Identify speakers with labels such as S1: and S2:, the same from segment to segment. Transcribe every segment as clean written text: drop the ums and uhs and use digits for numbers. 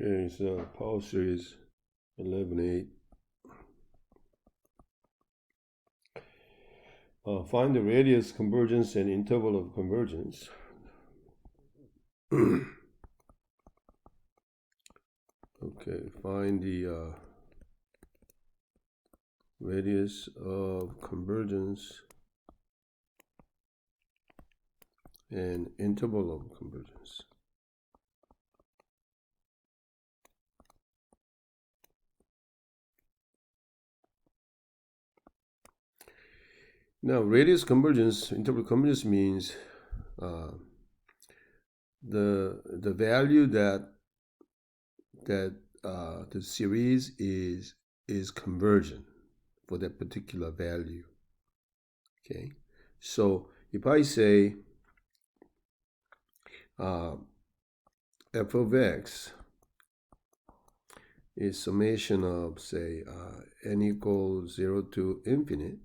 S1: Okay, so power series 11.8. Find the radius convergence and interval of convergence. Okay, find the radius of convergence and interval of convergence. Now, radius convergence, interval convergence means the value that the series is convergent for that particular value. Okay, so if I say f of x is summation of, say, n equals 0 to infinite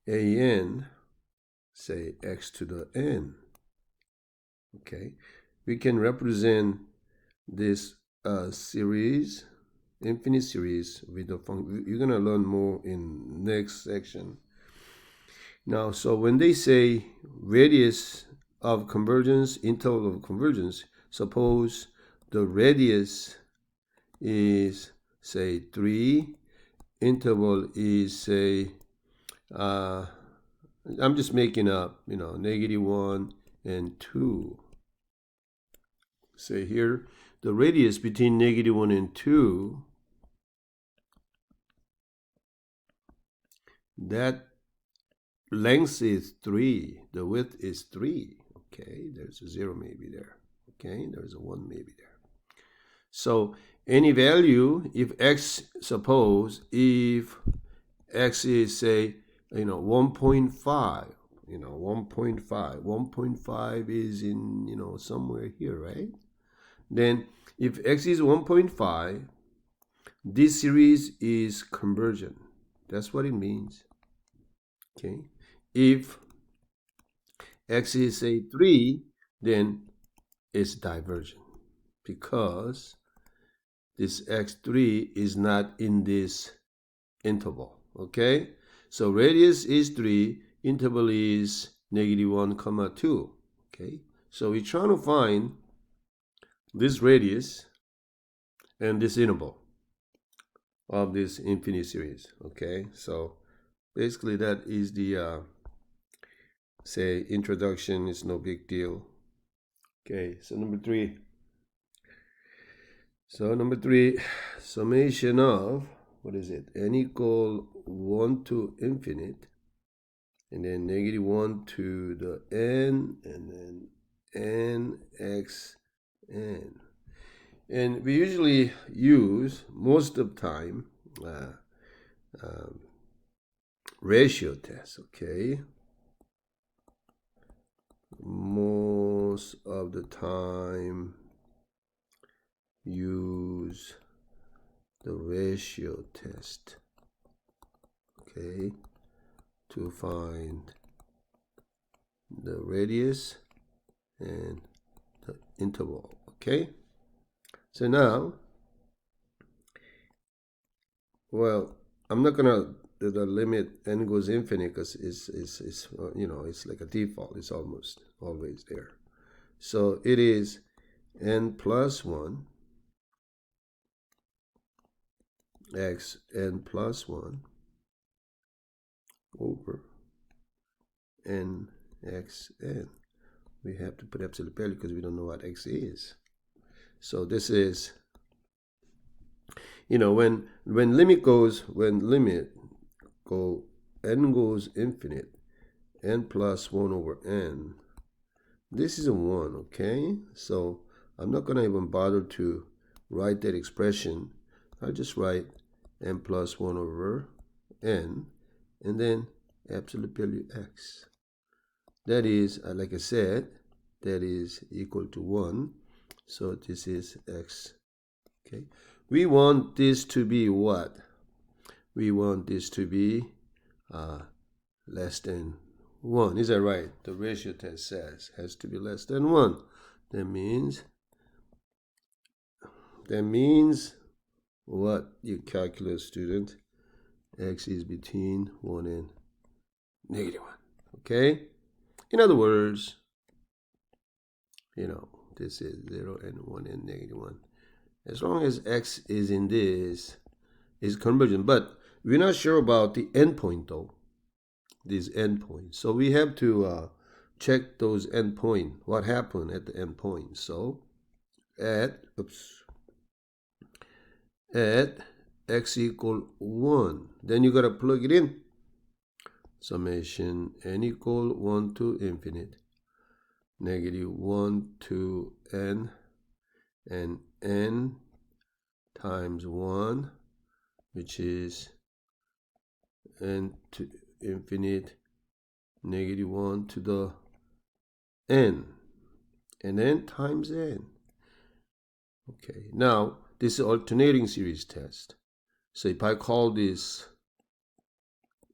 S1: an, say, x to the n. Okay, we can represent this series, infinite series, with the function. You're going to learn more in next section. Now, so when they say radius of convergence, interval of convergence, suppose the radius is, say, 3, interval is, say, I'm just making up, -1 and 2. Say here, the radius between -1 and 2, that length is 3, the width is 3. Okay, there's a 0 maybe there. Okay, there's a 1 maybe there. So any value, if x, suppose if x is, say, 1.5, 1.5 is in, somewhere here, right? Then if x is 1.5, this series is convergent. That's what it means. Okay, if x is, say, 3, then it's divergent because this x3 is not in this interval. Okay, so radius is 3, interval is -1, 2. Okay, so we're trying to find this radius and this interval of this infinite series. Okay, so basically that is the say introduction. It's no big deal. Okay, so number 3. So number 3, summation of, what is it? N equal 1 to infinite, and then -1 to the n, and then nxn. And we usually use, most of the time, ratio test. Okay, most of the time use the ratio test, okay, to find the radius and the interval. Okay, so now, well, I'm not gonna do the limit n goes infinite because it's it's like a default. It's almost always there. So it is n plus 1 x n plus 1 over n x n. We have to put absolute value because we don't know what x is. So this is, when limit go n goes infinite, n plus 1 over n, this is a 1. Okay, so I'm not going to even bother to write that expression. I'll just write n plus 1 over n, and then absolute value x. That is, like I said, that is equal to 1. So this is x. Okay, we want this to be what? We want this to be less than 1. Is that right? The ratio test says has to be less than 1. That means That means what, you calculus student? X is between 1 and -1. Okay? In other words, this is 0 and 1 and -1. As long as X is in this, is convergent. But we're not sure about the endpoint though. These endpoints. So we have to check those endpoints. What happened at the endpoint? So at x equal 1, then you gotta plug it in. Summation n equal 1 to infinite, -1 to n, and n times 1, which is n to infinite, -1 to the n, and then times n. Okay, now this is alternating series test. So if I call this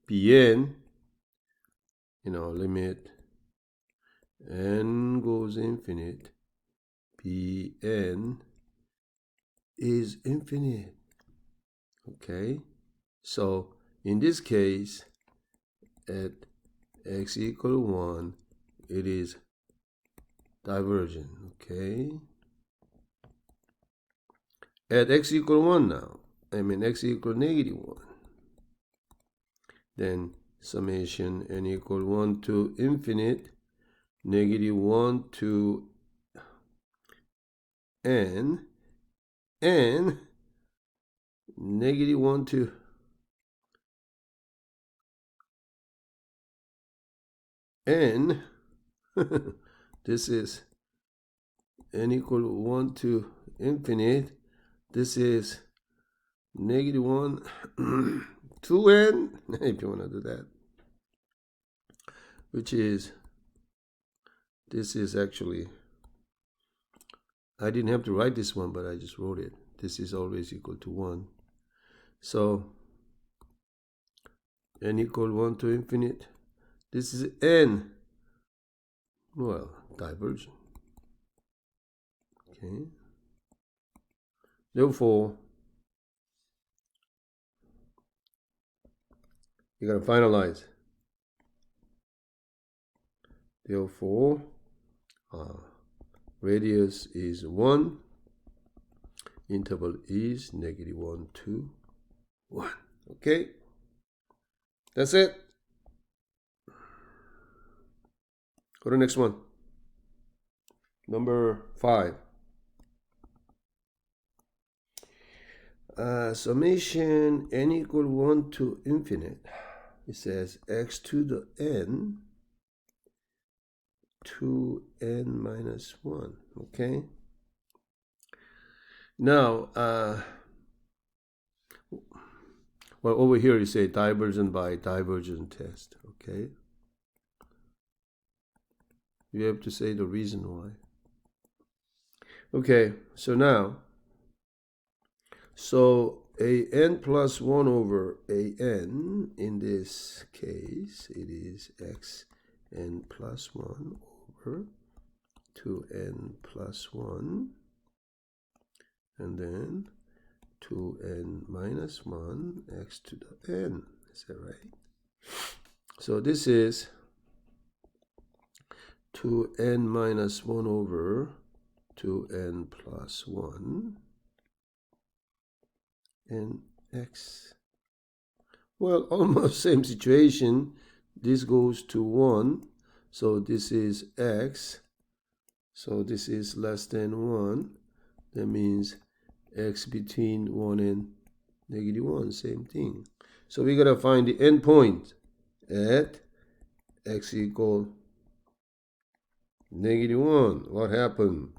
S1: Bn, limit n goes infinite, Bn is infinite. Okay, so in this case, at x equal 1, it is divergent. Okay, at x equal 1 now, x equal -1, then summation n equal 1 to infinite, -1 to n, and -1 to n. This is n equal 1 to infinite. This is -1 to n, if you want to do that, which is, this is actually, I didn't have to write this one, but I just wrote it. This is always equal to 1. So n equal 1 to infinite. This is n. Well, divergent. Okay. Therefore, you gotta finalize. Therefore, radius is 1. Interval is -1 to 1. Okay? That's it. Go to the next one. Number 5. Summation n equal 1 to infinite. It says x to the n to n minus 1. Okay? Now, well, over here you say divergent by divergent test. Okay? You have to say the reason why. Okay, so now, so a n plus 1 over a n, in this case, it is x n plus 1 over 2n plus 1, and then 2n minus 1, x to the n. Is that right? So this is 2n minus 1 over 2n plus 1 and x. Well, almost same situation. This goes to 1, so this is x. So this is less than 1. That means x between 1 and -1, same thing. So we gotta find the endpoint at x equal -1. What happened?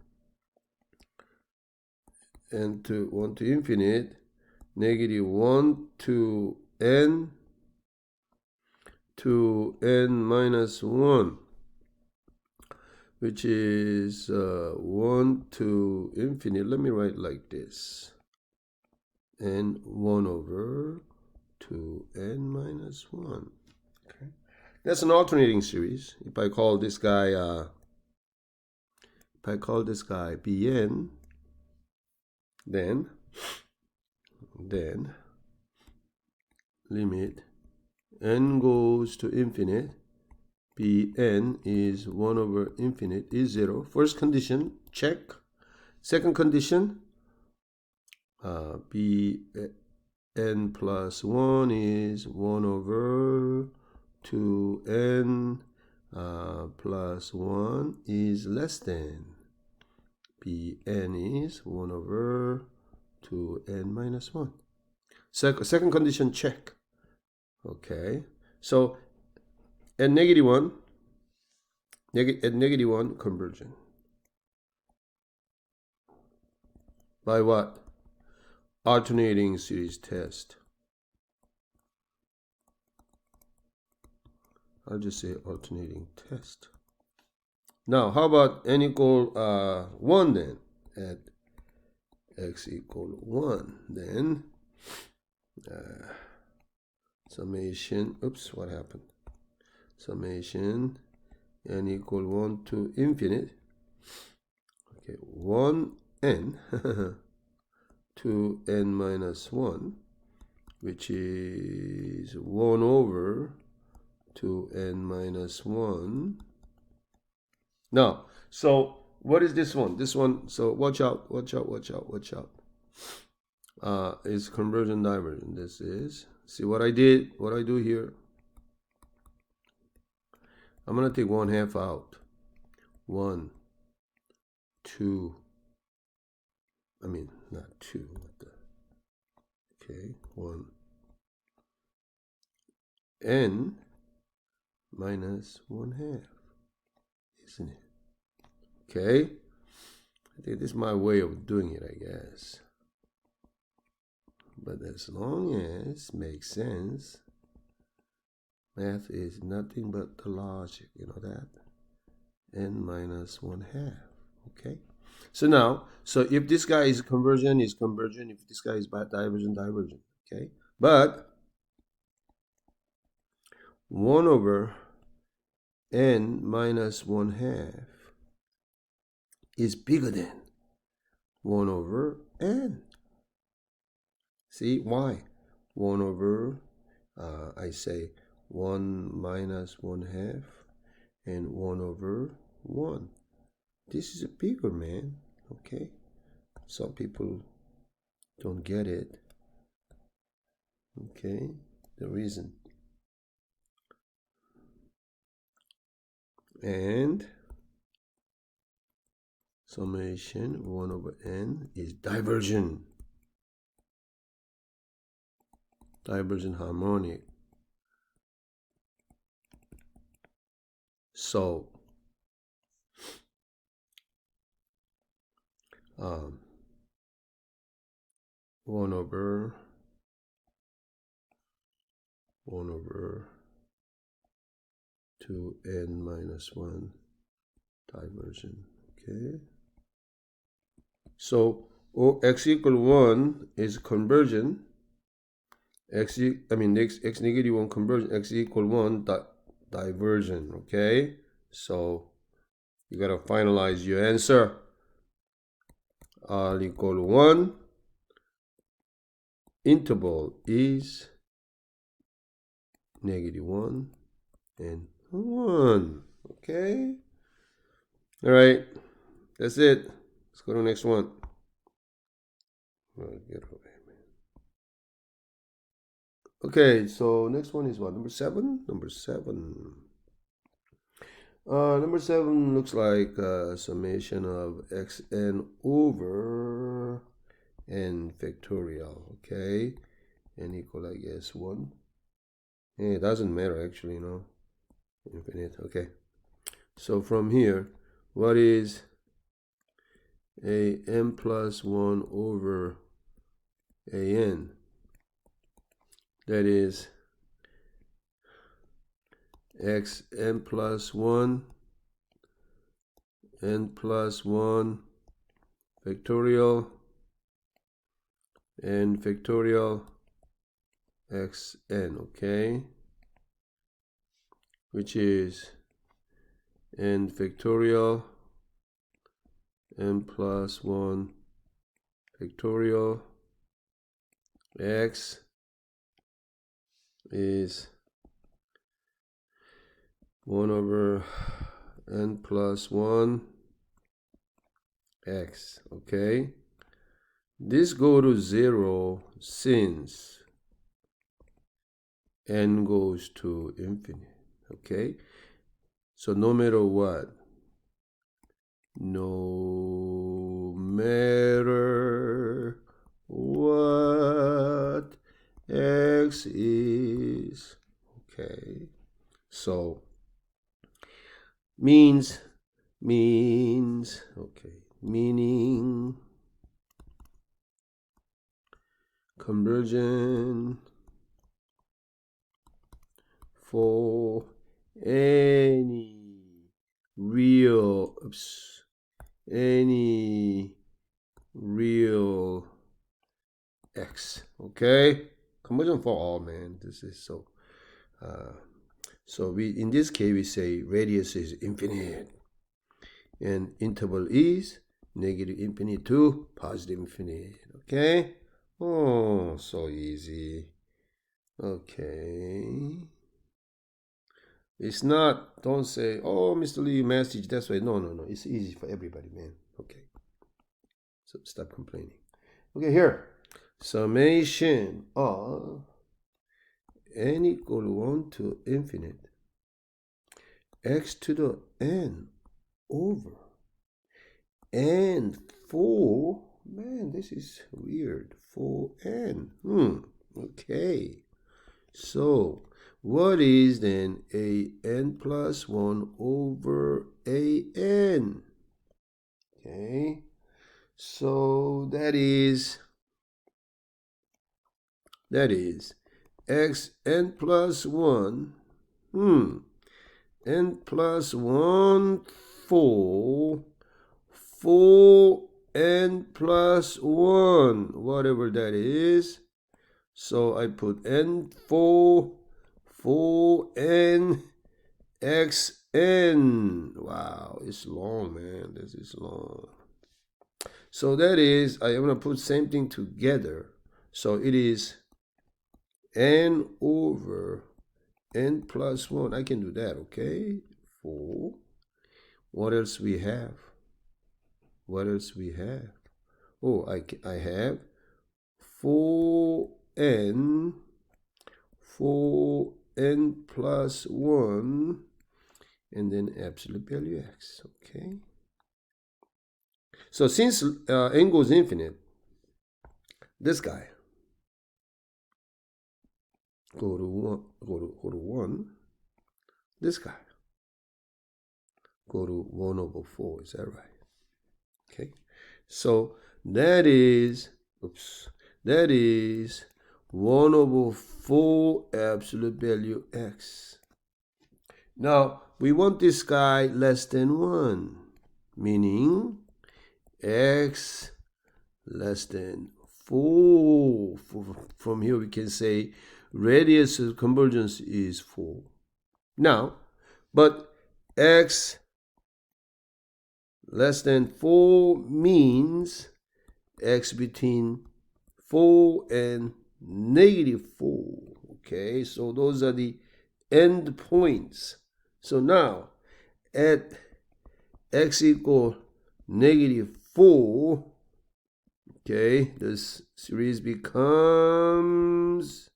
S1: N to 1 to infinite, -1 to n minus 1, which is 1 to infinite. Let me write like this. N 1 over 2n minus 1. Okay, that's an alternating series. If I call this guy Bn, then limit n goes to infinite, Bn is 1 over infinite is 0. First condition, check. Second condition, Bn plus 1 is 1 over 2n plus 1 is less than. Bn is 1 over 2n minus 1. Second condition, check. Okay, so at -1, at -1 conversion. By what? Alternating series test. I'll just say alternating test. Now, how about n equal 1 then? At x equal 1, then summation, oops, what happened? Summation n equal 1 to infinite. Okay, 1n to n minus 1, which is 1 over 2n minus 1. Now, so what is this one? This one, so watch out. Is conversion divergent. This is, see what I did, what I do here. I'm going to take 1/2 out. 1, 2, I mean, not 2. Okay, 1. N minus 1/2, isn't it? Okay, I think this is my way of doing it, I guess. But as long as makes sense, math is nothing but the logic, you know that? N minus 1/2, okay? So now, so if this guy is conversion, is conversion. If this guy is divergent, divergent, okay? But 1 over n minus 1/2 is bigger than 1 over n. See why? 1 over, I say 1 minus 1/2 and 1 over 1. This is a bigger, man, okay? Some people don't get it, okay? The reason. And summation 1 over n is divergent. Divergent harmonic. So 1 over 2n minus 1 divergent, okay? So x equal 1 is convergent. X negative 1 convergent. X equal 1 divergent, okay? So you gotta finalize your answer. R equal 1. Interval is -1 and 1. Okay? All right. That's it. Let's go to the next one. Get over here, man. Okay, so next one is what? Number 7? Number 7. Number 7 looks like a summation of xn over n factorial, okay? N equal, I guess, 1. It doesn't matter, actually, you know. Infinite, okay. So from here, what is a n plus 1 over a n? That is x n plus 1 n plus 1 factorial n factorial xn, okay, which is n factorial n plus 1 factorial x is 1 over n plus 1 x. Okay, this go to 0 since n goes to infinite. Okay, so no matter what, x is, okay, so means, okay, meaning conversion for any real x. Okay, conversion for all, man. This is so so we, in this case, we say radius is infinite and interval is negative infinite to positive infinite. Okay, oh, so easy. Okay, it's not, don't say, oh, Mr. Lee, message, that's why. No, it's easy for everybody, man. Okay, so stop complaining. Okay, here, summation of n equal 1 to infinite x to the n over n 4, man, this is weird, 4n. Okay, so what is then a n plus 1 over a n? Okay, so that is x n plus 1, n plus 1 4 n plus 1, whatever that is. So I put n 4 n x n. Wow, it's long, man. This is long. So that is, I am going to put same thing together. So it is n over n plus 1. I can do that, okay? 4. What else we have? Oh, I have 4n plus 1, and then absolute value x. Okay, so since n goes infinite, this guy go to 1, this guy go to 1 over 4. Is that right? Okay, so that is 1 over 4 absolute value x. Now we want this guy less than 1, meaning x less than 4. From here we can say radius of convergence is 4. Now, but x less than 4 means x between 4 and negative 4. Okay, so those are the end points. So now at x equal negative 4, okay, this series becomes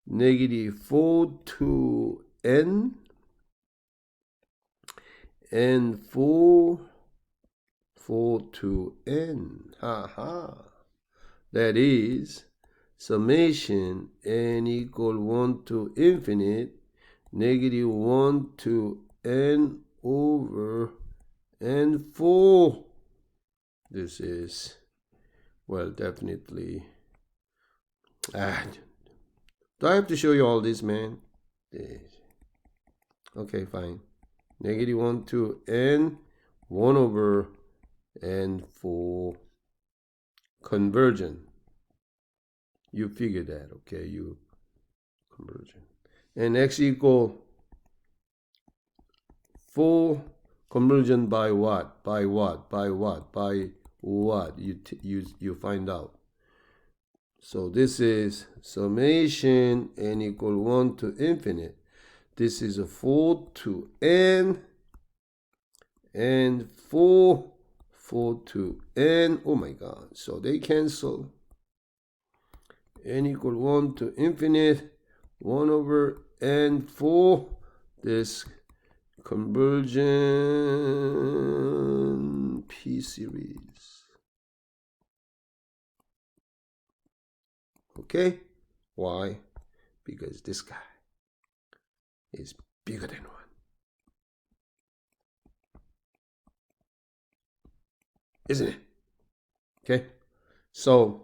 S1: negative 4 to n and 4 to n. That is summation n equal 1 to infinite negative 1 to n over n4. This is, well, definitely, do I have to show you all this, man? Okay, fine. Negative 1 to n 1 over n4 conversion. You figure that, okay? You conversion. And x equal 4 conversion by what? By what you find out. So this is summation n equal 1 to infinite. This is a 4 to n, and 4 to n. Oh my god. So they cancel. N equal 1 to infinite, 1 over n 4. This conversion P series. Okay? Why? Because this guy is bigger than 1. Isn't it? Okay? So,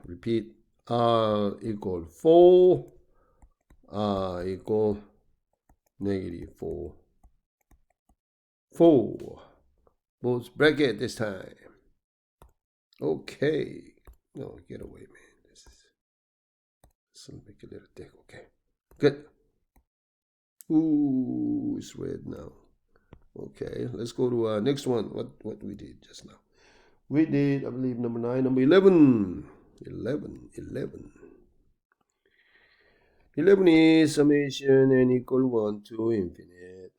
S1: repeat, R equal 4, R equal -4. 4. Both bracket this time. Okay. No, get away, man. This is make a little thick. Okay. Good. Ooh, it's red now. Okay, let's go to next one. What we did just now. We did, I believe, number 9, number 11. 11 is summation n equal 1 to infinite.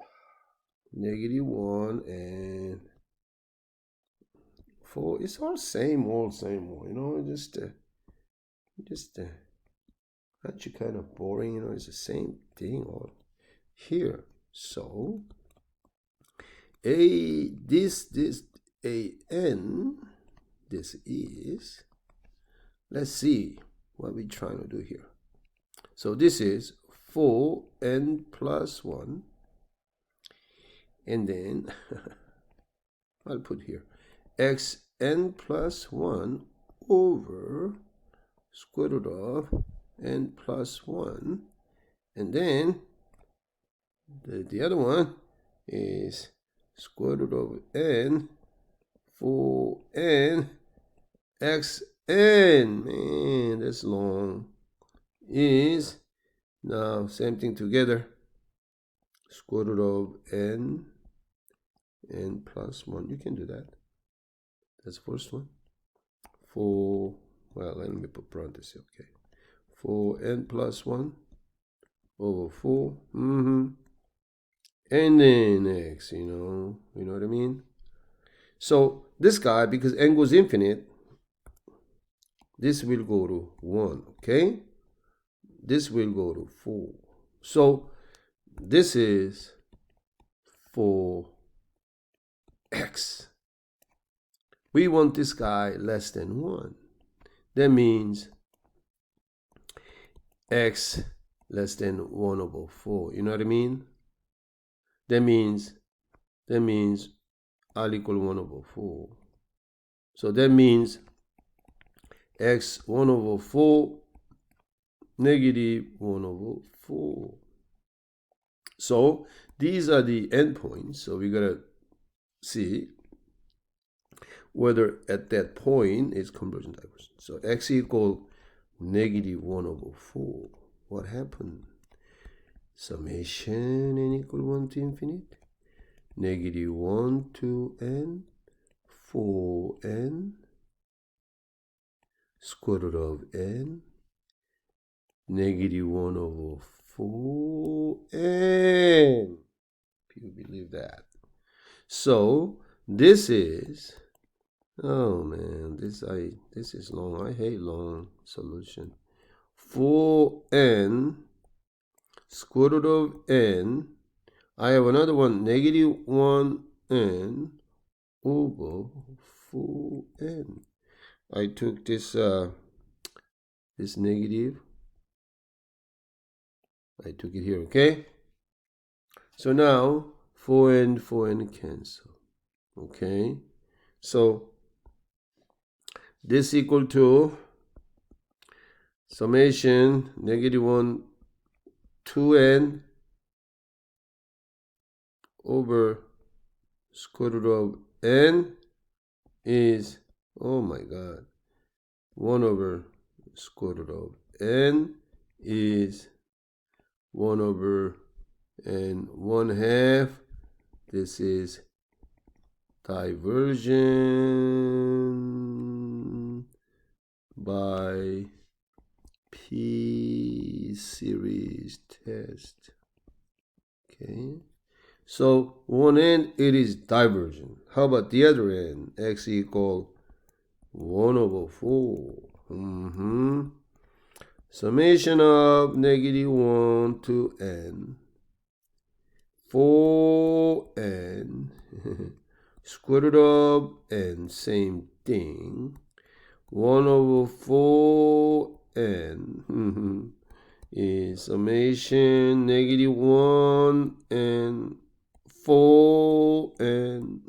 S1: -1 and 4. It's all same old, you know, just aren't you kind of boring, you know, it's the same thing all here. So this is, let's see what we're trying to do here. So this is 4n plus 1, and then I'll put here xn plus 1 over square root of n plus 1, and then the other one is square root of n 4n xn. Man, that's long. Is now same thing together, square root of n plus 1. You can do that. That's the first one. 4, well, let me put parentheses. Okay, 4n plus 1 over 4. And then x, you know what I mean? So this guy, because n goes infinite, this will go to 1, okay? This will go to 4. So this is 4x. We want this guy less than 1. That means x less than 1 over 4. You know what I mean? That means r equal 1 over 4. So that means x 1 over 4, -1 over 4. So these are the endpoints. So we gotta see whether at that point it's convergent divergent. So x equal -1 over 4. What happened? Summation n equal 1 to infinite, -1 to n, 4n, square root of n, -1 over 4n. If you believe that. So this is, oh man, this is long. I hate long solution. 4n square root of n. I have another one, -1n over 4n. I took this this negative, I took it here, okay? So now 4n cancel, okay? So this equal to summation -1 2n over square root of n is, oh my god, 1 over square root of n is 1 over n 1/2. This is diversion by P series test. Okay, so one end it is divergent. How about the other end? X equal 1/4. Summation of -1 to n 4n square root of n, same thing. 1/4n is summation -1 and 4n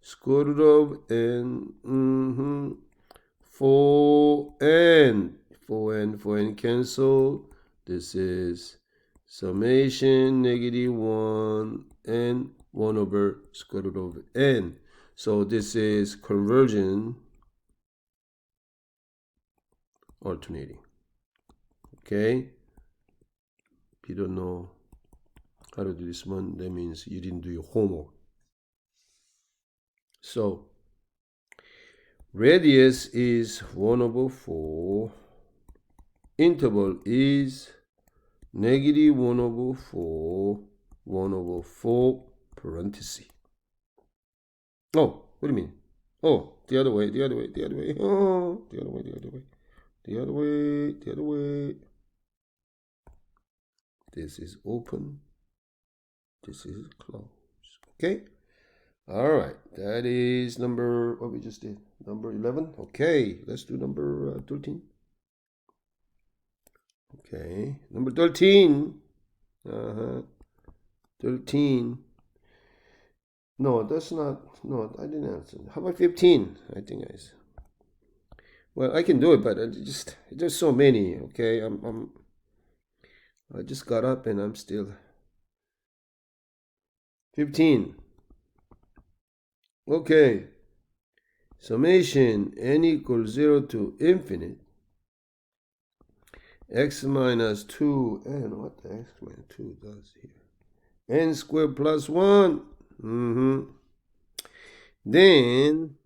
S1: square root of n 4n 4n cancel. This is summation -1 and 1/square root of n. So this is conversion alternating. Okay, if you don't know how to do this one, that means you didn't do your homework. So radius is 1/4. Interval is -1/4, 1/4 parenthesis. Oh, what do you mean? Oh, the other way, the other way, the other way. Oh, the other way, the other way, the other way, the other way. This is open. This is closed. Okay. All right. That is number, what we just did. Number 11. Okay. Let's do number 13. Okay. Number 13. 13. No, that's not. No, I didn't answer. How about 15? I think I said. Well, I can do it, but there's so many. Okay. I just got up and I'm still 15. Okay. Summation n equals 0 to infinite. X minus 2 and what the x minus 2 does here? N squared plus 1. Then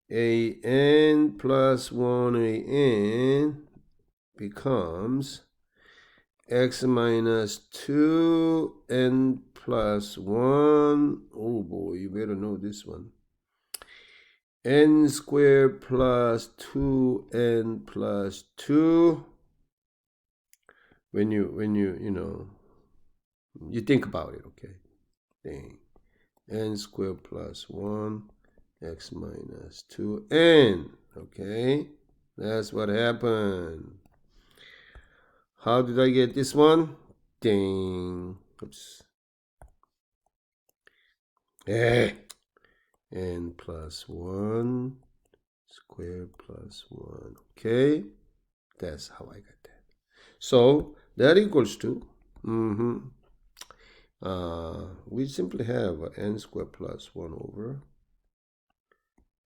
S1: a n plus 1 a n becomes x minus 2 n plus 1. Oh boy, you better know this one. N squared plus 2n plus 2. When you think about it, okay? Dang. N squared plus 1 x minus 2n. Okay, that's what happened. How did I get this one? Dang. Oops. N plus 1 squared plus 1. Okay, that's how I got that. So that equals to we simply have n squared plus 1 over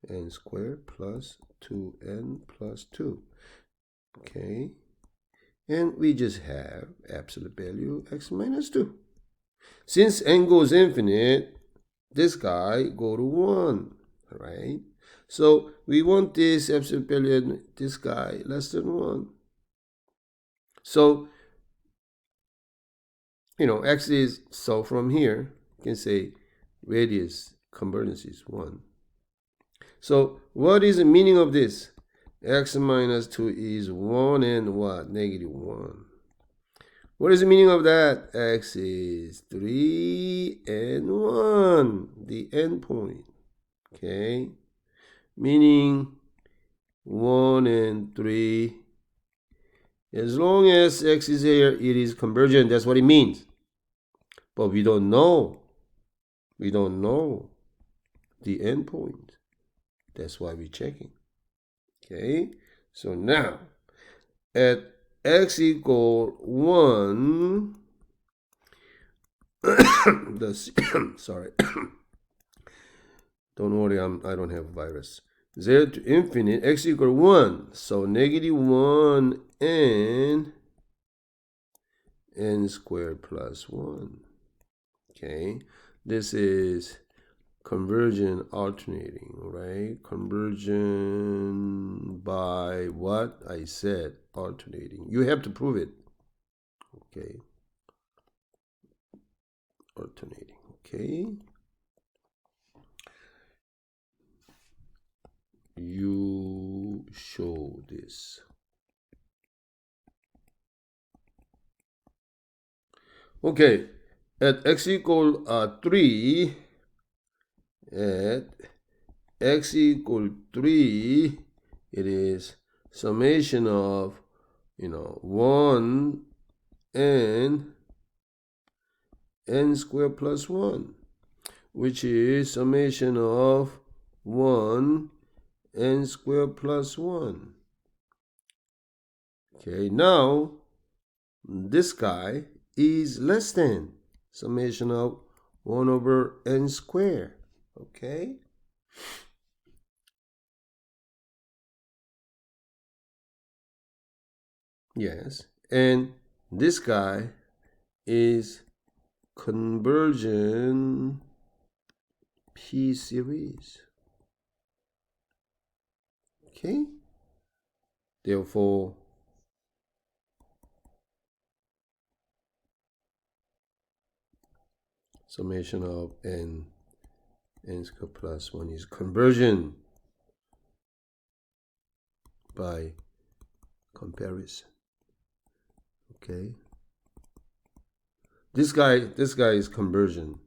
S1: n squared plus 2n plus 2. Okay, and we just have absolute value x minus 2. Since n goes infinite, this guy go to 1, right? So we want this absolute value, this guy less than 1. So x is, so from here you can say radius convergence is 1. So what is the meaning of this? X minus 2 is 1 and what? -1. What is the meaning of that? X is 3 and 1, the endpoint. Okay, meaning 1 and 3. As long as x is here, it is convergent. That's what it means. But we don't know. We don't know the endpoint. That's why we're checking. Okay, so now at x equal 1, sorry, don't worry, I don't have a virus. 0 to infinite, x equal 1, so -1 and n squared plus 1. Okay, this is conversion alternating, right? Conversion by what I said, alternating. You have to prove it. Okay. Alternating. Okay. You show this. Okay. At x equal 3, at x equal 3, it is summation of 1 and n squared plus 1, which is summation of 1 n squared plus 1. Okay, now this guy is less than summation of 1 over n squared. Okay? Yes. And this guy is conversion P series. Okay? Therefore, summation of n squared plus 1 is conversion by comparison. Okay? This guy is conversion.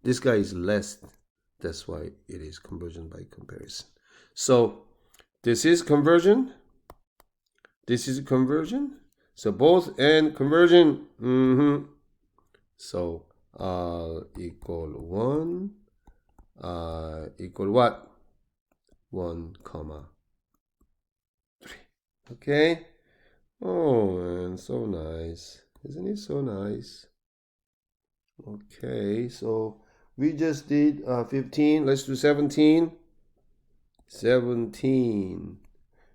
S1: This guy is less. That's why it is conversion by comparison. So this is conversion. This is conversion. So both and conversion. So equal 1. Equal what? 1, 3. Okay. Oh man, so nice. Isn't it so nice? Okay, so we just did 15. Let's do 17. 17.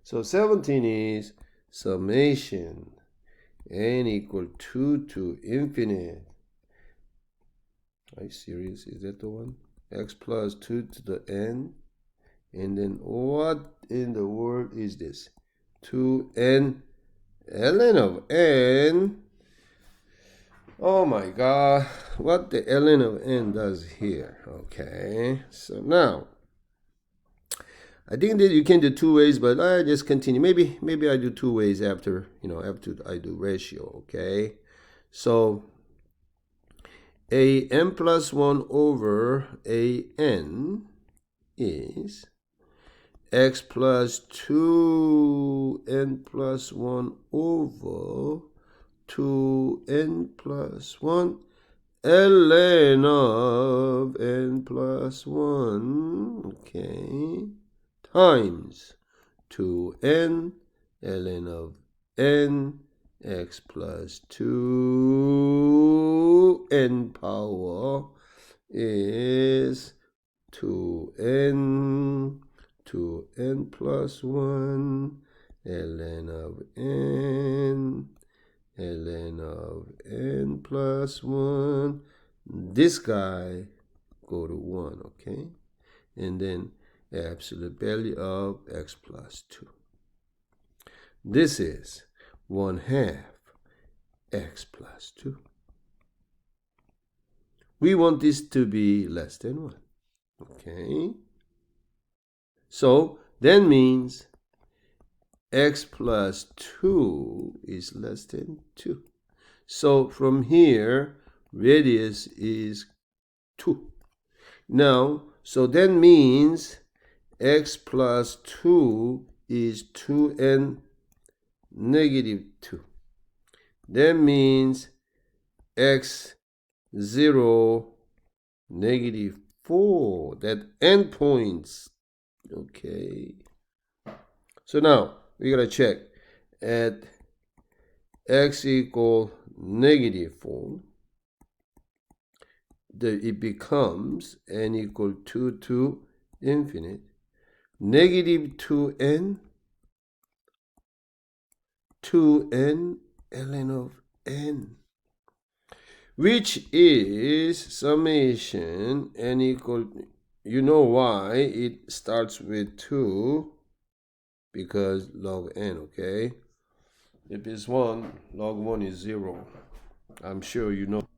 S1: So 17 is summation n equal 2 to infinite. Are you serious? Is that the one? X plus 2 to the n. And then what in the world is this? 2n ln of n. Oh my god, what the ln of n does here. Okay, so now I think that you can do 2 ways, but I just continue. Maybe I do 2 ways after after I do ratio. Okay, so a n plus 1 over a n is x plus 2n plus 1 over 2n plus 1 ln of n plus 1, okay, times 2n ln of n x plus 2n power is 2n plus 1 ln of n ln of n plus 1. This guy go to 1, okay? And then absolute value of x plus 2. This is 1/2 x plus 2. We want this to be less than 1, okay? So that means x plus 2 is less than 2. So from here, radius is 2. Now, so that means x plus 2 is 2n negative 2. That means x 0 negative 4. That endpoints. Okay. So now we gotta check at x equal negative 4. It becomes n equal 2 to infinite. Negative 2n ln of n, which is summation n equal you know why it starts with 2, because log n, okay? If it's 1, log 1 is 0. I'm sure you know.